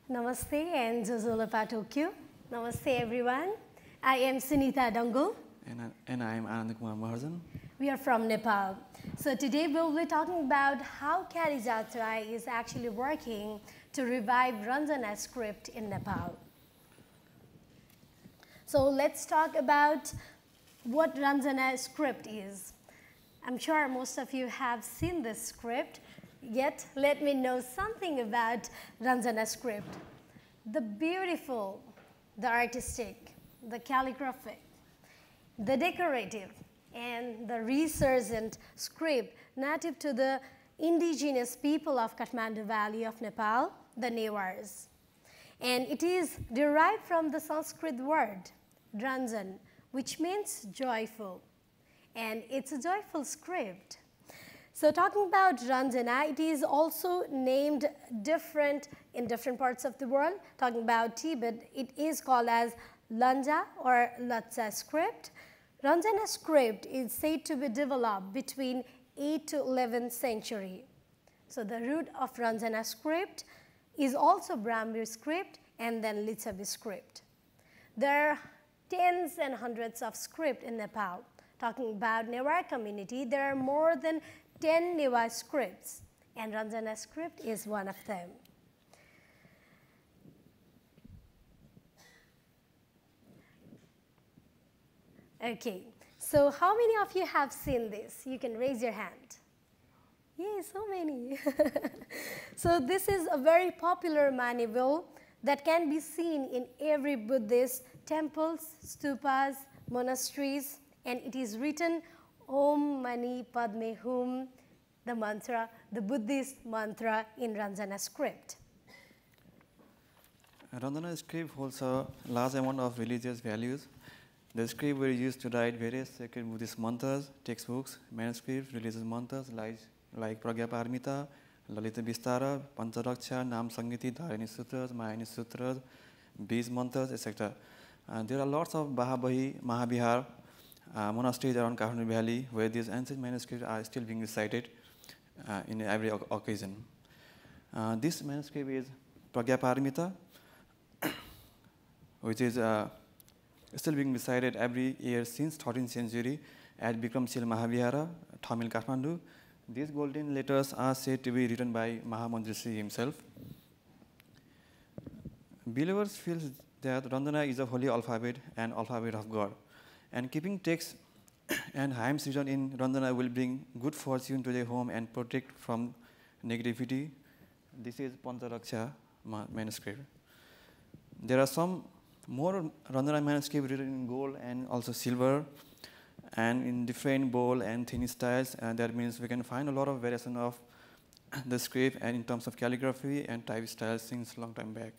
Namaste and Jojolo Patokyo. Namaste everyone. I am Sunita Dangol. And I am Ananda Kumar Maharjan. We are from Nepal. So today we'll be talking about how Callijatra is actually working to revive Ranjana script in Nepal. So let's talk about what Ranjana script is. I'm sure most of you have seen this script, yet let me know something about Ranjana script. The beautiful, the artistic, the calligraphic, the decorative, and the resurgent script native to the indigenous people of Kathmandu Valley of Nepal, the Newars. And it is derived from the Sanskrit word, Ranjan, which means joyful. And it's a joyful script. So talking about Ranjana, it is also named different in different parts of the world. Talking about Tibet, it is called as Lanja or Latsa script. Ranjana script is said to be developed between 8th to 11th century. So the root of Ranjana script is also Brahmi script and then Lichavi script. There are tens and hundreds of script in Nepal. Talking about Newar community, there are more than 10 Newar scripts, and Ranjana script is one of them. Okay, so how many of you have seen this? You can raise your hand. Yay, so many. So this is a very popular manual that can be seen in every Buddhist temples, stupas, monasteries, and it is written Om Mani Padme Hum, the mantra, the Buddhist mantra in Ranjana script. Ranjana script holds a large amount of religious values. The script were used to write various sacred Buddhist mantras, textbooks, manuscripts, religious mantras like Pragya Paramita, Lalita Vistara, Pancharaksha, Nam Sangiti, Dharani Sutras, Mayani Sutras, Bees mantras, etc. There are lots of Bahabahi, Mahavihar, monasteries around Kathmandu Valley where these ancient manuscripts are still being recited in every occasion. This manuscript is Pragya Paramita, which is still being recited every year since 13th century at Bikramshil Mahavihara, Thamil, Kathmandu. These golden letters are said to be written by Mahamandrisi himself. Believers feel that Ranjana is a holy alphabet and alphabet of God. And keeping text and hymns written in Ranjana will bring good fortune to their home and protect from negativity. This is Pancharaksha manuscript. There are some more Ranjana manuscripts written in gold and also silver and in different bold and thin styles. And that means we can find a lot of variation of the script and in terms of calligraphy and type styles since long time back.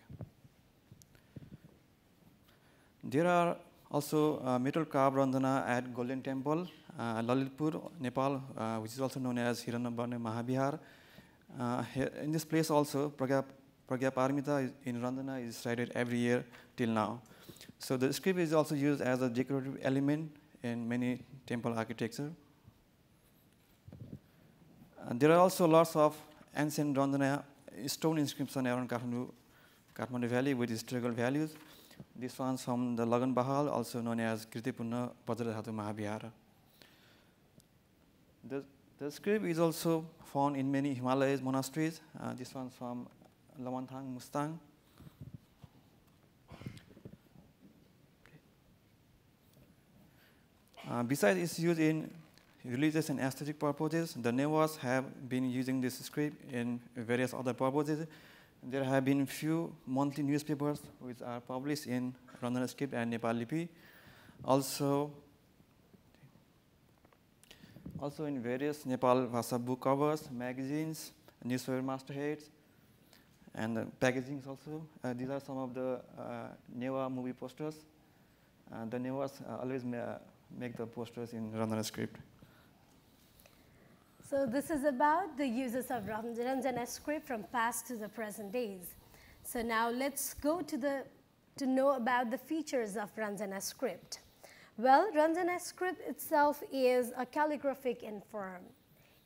There are also metal carved Ranjana at Golden Temple, Lalitpur, Nepal, which is also known as Hiranabane Mahavihar. In this place also, Pragya Paramita in Ranjana is recited every year till now. So the script is also used as a decorative element in many temple architecture. There are also lots of ancient Ranjana stone inscriptions around Kathmandu Valley with historical values. This one's from the Lagan Bahal, also known as Kirtipurna Vajradhatu Mahavihara. The script is also found in many Himalayas monasteries. This one's from Lamanthang, Mustang. Besides its use in religious and aesthetic purposes, the Newars have been using this script in various other purposes. There have been few monthly newspapers which are published in Ranjana script and Nepal Lipi. Also in various Nepal Bhasha book covers, magazines, newspaper mastheads, and packagings also. These are some of the Newar movie posters. The Newars always make the posters in Ranjana script. So this is about the uses of Ranjana script from past to the present days. So now let's go to know about the features of Ranjana script. Well, Ranjana script itself is a calligraphic in form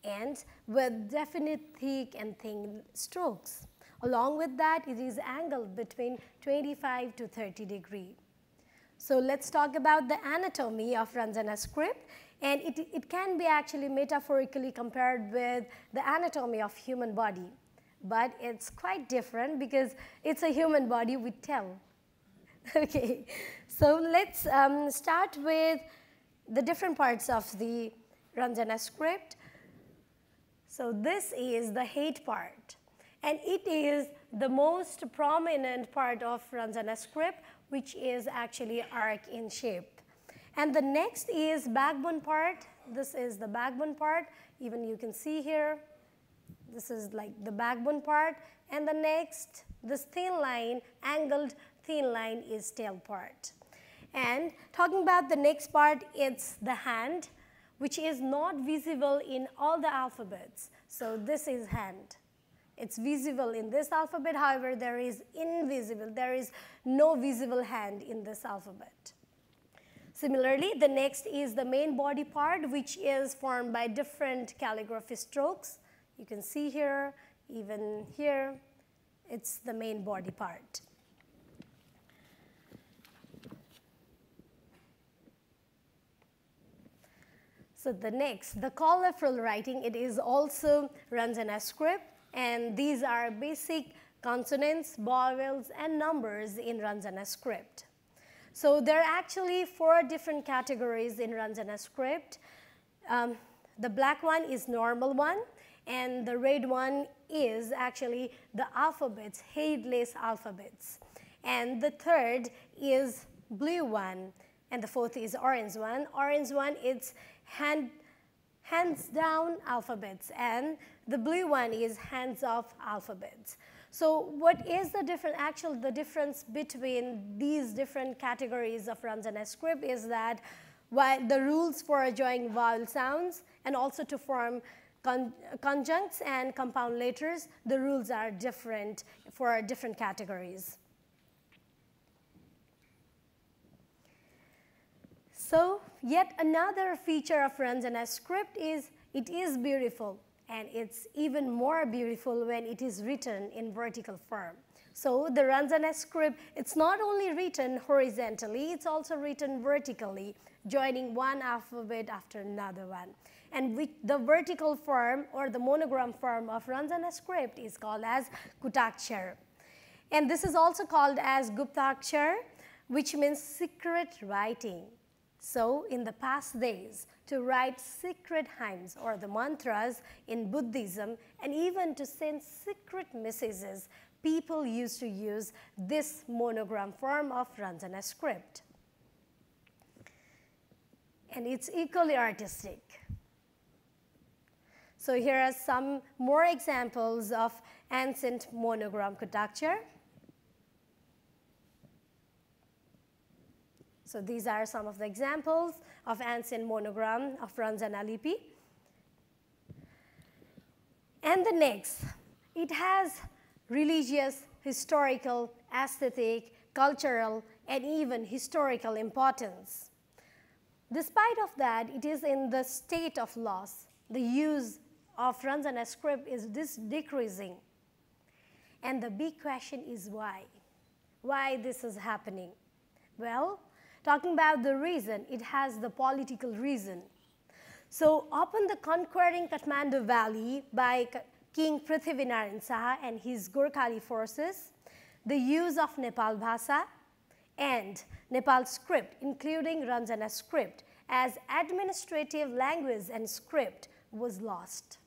and with definite thick and thin strokes. Along with that, it is angled between 25 to 30 degrees. So let's talk about the anatomy of Ranjana script, and it can be actually metaphorically compared with the anatomy of human body. But it's quite different because it's a human body we tell. Okay, so let's start with the different parts of the Ranjana script. So this is the head part, and it is the most prominent part of Ranjana script, which is actually arc in shape. And the next is backbone part. This is the backbone part. Even you can see here, this is like the backbone part. And the next, this thin line, angled thin line, is tail part. And talking about the next part, it's the hand, which is not visible in all the alphabets. So this is hand. It's visible in this alphabet, however, there is no visible hand in this alphabet. Similarly, the next is the main body part, which is formed by different calligraphy strokes. You can see here, even here, it's the main body part. So the next, the colloquial writing, it is also Ranjana script. And these are basic consonants, vowels, and numbers in Ranjana script. So there are actually 4 different categories in Ranjana script. The black one is normal one, and the red one is actually the alphabets, headless alphabets. And the third is blue one, and the fourth is orange one. Orange one, it's hands down alphabets, and the blue one is hands off alphabets. So what is the difference between these different categories of Ranjana script is that while the rules for joining vowel sounds and also to form conjuncts and compound letters, the rules are different for different categories. So yet another feature of Ranjana script is it is beautiful, and it's even more beautiful when it is written in vertical form. So the Ranjana script, it's not only written horizontally, it's also written vertically, joining one alphabet after another one. And with the vertical form or the monogram form of Ranjana script is called as Kutakshar. And this is also called as Guptakshar, which means secret writing. So in the past days, to write secret hymns or the mantras in Buddhism, and even to send secret messages, people used to use this monogram form of Ranjana script. And it's equally artistic. So here are some more examples of ancient monogram Kutakshar. So these are some of the examples of ancient monogram of Ranjana lipi. And the next, it has religious, historical, aesthetic, cultural, and even historical importance. Despite of that, it is in the state of loss. The use of Ranjana script is decreasing. And the big question is why? Why this is happening? Well, talking about the reason, it has the political reason. So upon the conquering Kathmandu Valley by King Prithvinarayan Saha and his Gorkhali forces, the use of Nepal Bhasa and Nepal script, including Ranjana script, as administrative language and script was lost.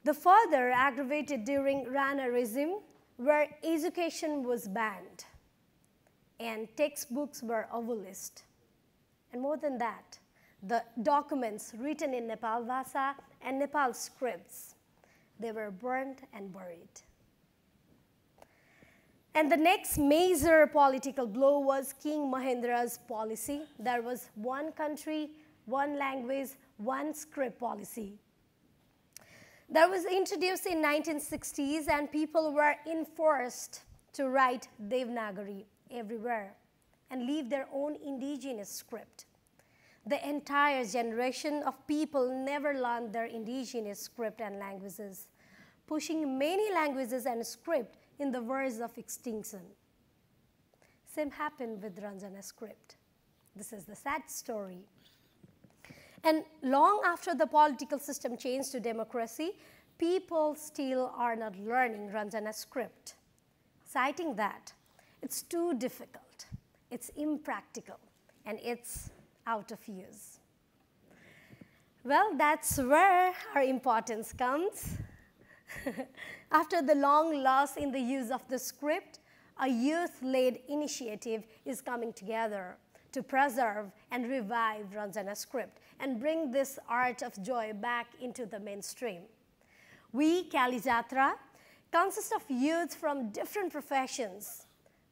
The further aggravated during Rana regime, where education was banned and textbooks were abolished. And more than that, the documents written in Nepal Bhasa and Nepal scripts, they were burned and buried. And the next major political blow was King Mahendra's policy. There was one country, one language, one script policy. That was introduced in 1960s, and people were enforced to write Devanagari everywhere and leave their own indigenous script. The entire generation of people never learned their indigenous script and languages. pushing many languages and script in the verge of extinction. Same happened with Ranjana script. This is the sad story. And long after the political system changed to democracy, people still are not learning Ranjana script, citing that it's too difficult, it's impractical, and it's out of use. Well, that's where our importance comes. After the long loss in the use of the script, a youth-led initiative is coming together to preserve and revive Ranjana script and bring this art of joy back into the mainstream. We, Callijatra, consist of youth from different professions,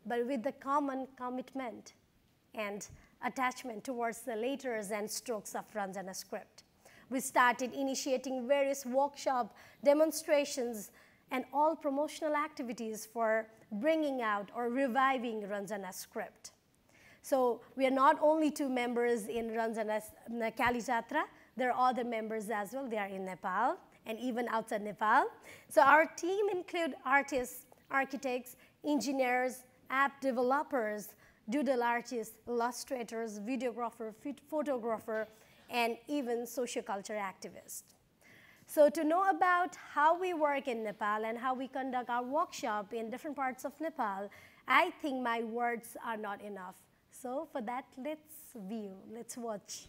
but with the common commitment and attachment towards the letters and strokes of Ranjana script. We started initiating various workshop demonstrations and all promotional activities for bringing out or reviving Ranjana script. So we are not only 2 members in Ranjana Callijatra, there are other members as well. They are in Nepal and even outside Nepal. So our team include artists, architects, engineers, app developers, doodle artists, illustrators, videographer, photographer, and even socioculture activists. So to know about how we work in Nepal and how we conduct our workshop in different parts of Nepal, I think my words are not enough. So for that, let's view, let's watch.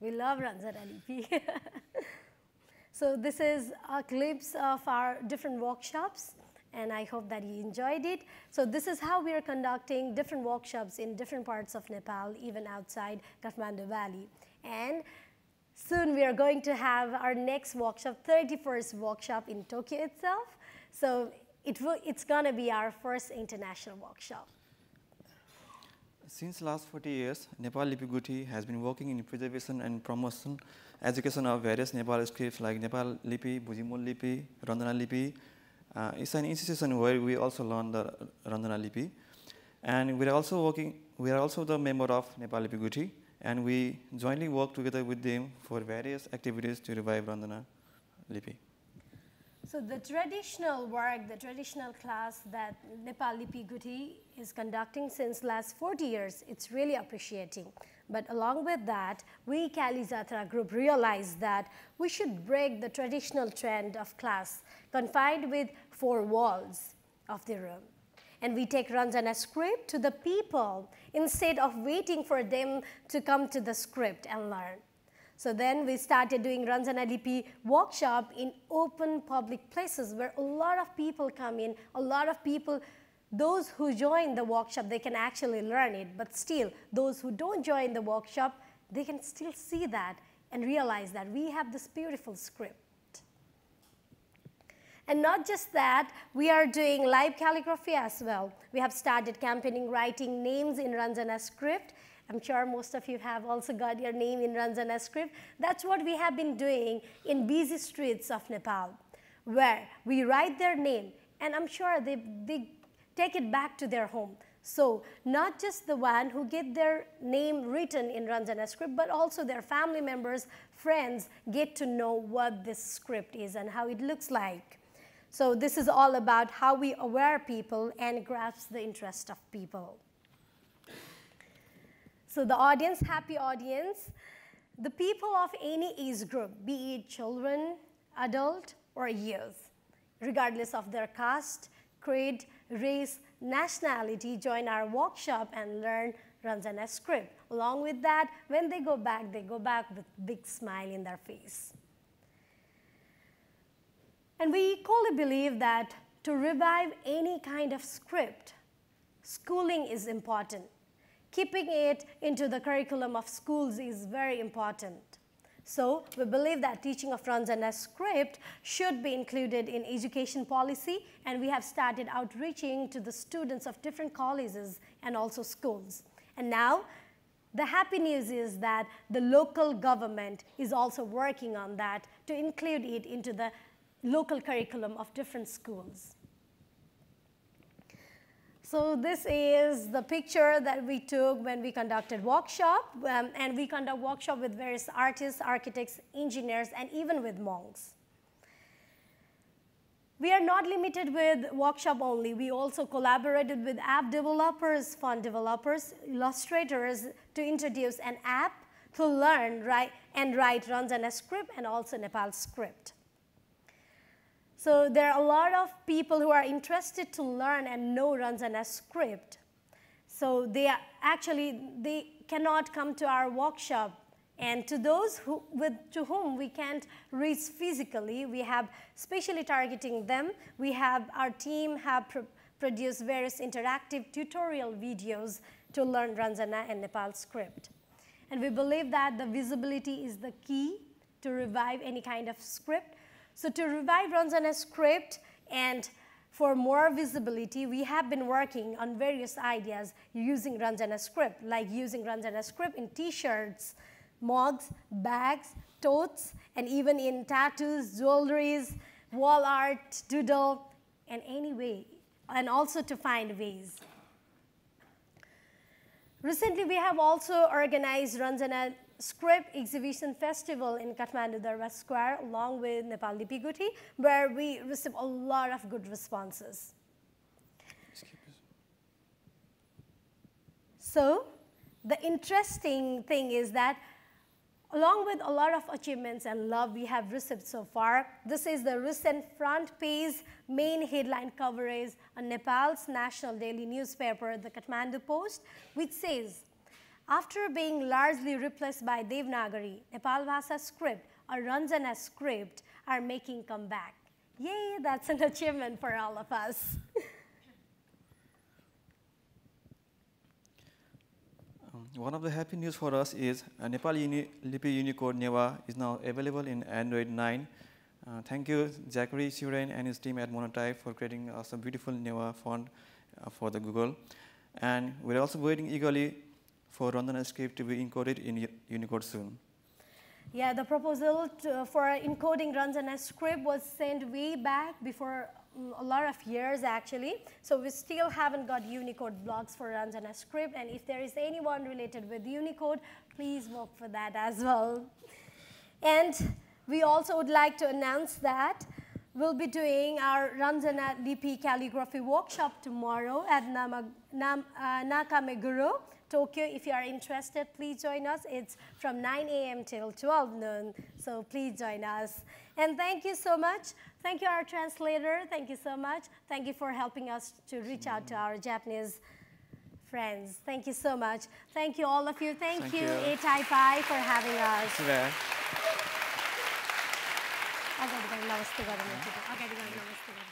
We love Ranjana AtypI. So this is a glimpse of our different workshops, and I hope that you enjoyed it. So this is how we are conducting different workshops in different parts of Nepal, even outside Kathmandu Valley. And soon we are going to have our next workshop, 31st workshop in Tokyo itself. So it's going to be our first international workshop. Since last 40 years, Nepal Lipi Guthi has been working in preservation and promotion, education of various Nepal scripts like Nepal Lipi, Bujimol Lipi, Ranjana Lipi. It's an institution where we also learn the Ranjana Lipi. And we are also the member of Nepal Lipi Guthi, and we jointly work together with them for various activities to revive Ranjana Lipi. So the traditional work, the traditional class that Nepal Lipi Guthi is conducting since last 40 years, it's really appreciating. But along with that, we Callijatra group realized that we should break the traditional trend of class confined with 4 walls of the room. And we take Ranjana script to the people instead of waiting for them to come to the script and learn. So then we started doing Ranjana Lipi workshop in open public places where a lot of people come in, a lot of people, those who join the workshop, they can actually learn it, but still, those who don't join the workshop, they can still see that and realize that we have this beautiful script. And not just that, we are doing live calligraphy as well. We have started campaigning writing names in Ranjana script. I'm sure most of you have also got your name in Ranjana script. That's what we have been doing in busy streets of Nepal, where we write their name, and I'm sure they take it back to their home. So not just the one who get their name written in Ranjana script, but also their family members, friends get to know what this script is and how it looks like. So this is all about how we aware people and grasp the interest of people. So the audience, happy audience, the people of any age group, be it children, adult, or youth, regardless of their caste, creed, race, nationality, join our workshop and learn Ranjana script. Along with that, when they go back with big smile in their face. And we equally believe that to revive any kind of script, schooling is important. Keeping it into the curriculum of schools is very important. So we believe that teaching of Ranjana script should be included in education policy, and we have started outreaching to the students of different colleges and also schools. And now, the happy news is that the local government is also working on that to include it into the local curriculum of different schools. So this is the picture that we took when we conducted workshop, and we conduct workshop with various artists, architects, engineers, and even with monks. We are not limited with workshop only. We also collaborated with app developers, font developers, illustrators to introduce an app to learn and write Ranjana script and also Nepal script. So there are a lot of people who are interested to learn and know Ranjana script. So they cannot come to our workshop. And to those to whom we can't reach physically, we have specially targeting them. Our team have produced various interactive tutorial videos to learn Ranjana and Nepal script. And we believe that the visibility is the key to revive any kind of script. So to revive Ranjana script and for more visibility, we have been working on various ideas using Ranjana script, like using Ranjana script in t-shirts, mugs, bags, totes, and even in tattoos, jewelries, wall art, doodle, and any way, and also to find ways. Recently, we have also organized Ranjana Script Exhibition Festival in Kathmandu Darbar Square along with Nepal Lipi Guthi, where we received a lot of good responses. So the interesting thing is that along with a lot of achievements and love we have received so far, this is the recent front page main headline coverage on Nepal's national daily newspaper, the Kathmandu Post, which says, after being largely replaced by Devanagari, Nepal Bhasha script or Ranjana script are making comeback. Yay, that's an achievement for all of us. One of the happy news for us is Nepal Lipi Unicode Newar is now available in Android 9. Thank you, Zachary Suren and his team at Monotype for creating some beautiful Newar font for the Google. And we're also waiting eagerly for Ranjana script to be encoded in Unicode soon. Yeah, the proposal for encoding Ranjana script was sent way back before a lot of years actually. So we still haven't got Unicode blocks for Ranjana script, and if there is anyone related with Unicode, please work for that as well. And we also would like to announce that we'll be doing our Ranjana Lipi calligraphy workshop tomorrow at Nakameguro, Tokyo. If you are interested, please join us. It's from 9 a.m. till 12 noon, so please join us. And thank you so much. Thank you, our translator. Thank you so much. Thank you for helping us to reach out to our Japanese friends. Thank you so much. Thank you, all of you. Thank you, AtypI, for having us. अगाडि बढ्नु नमस्ते गर्नु अगाडि बढ्नु नमस्ते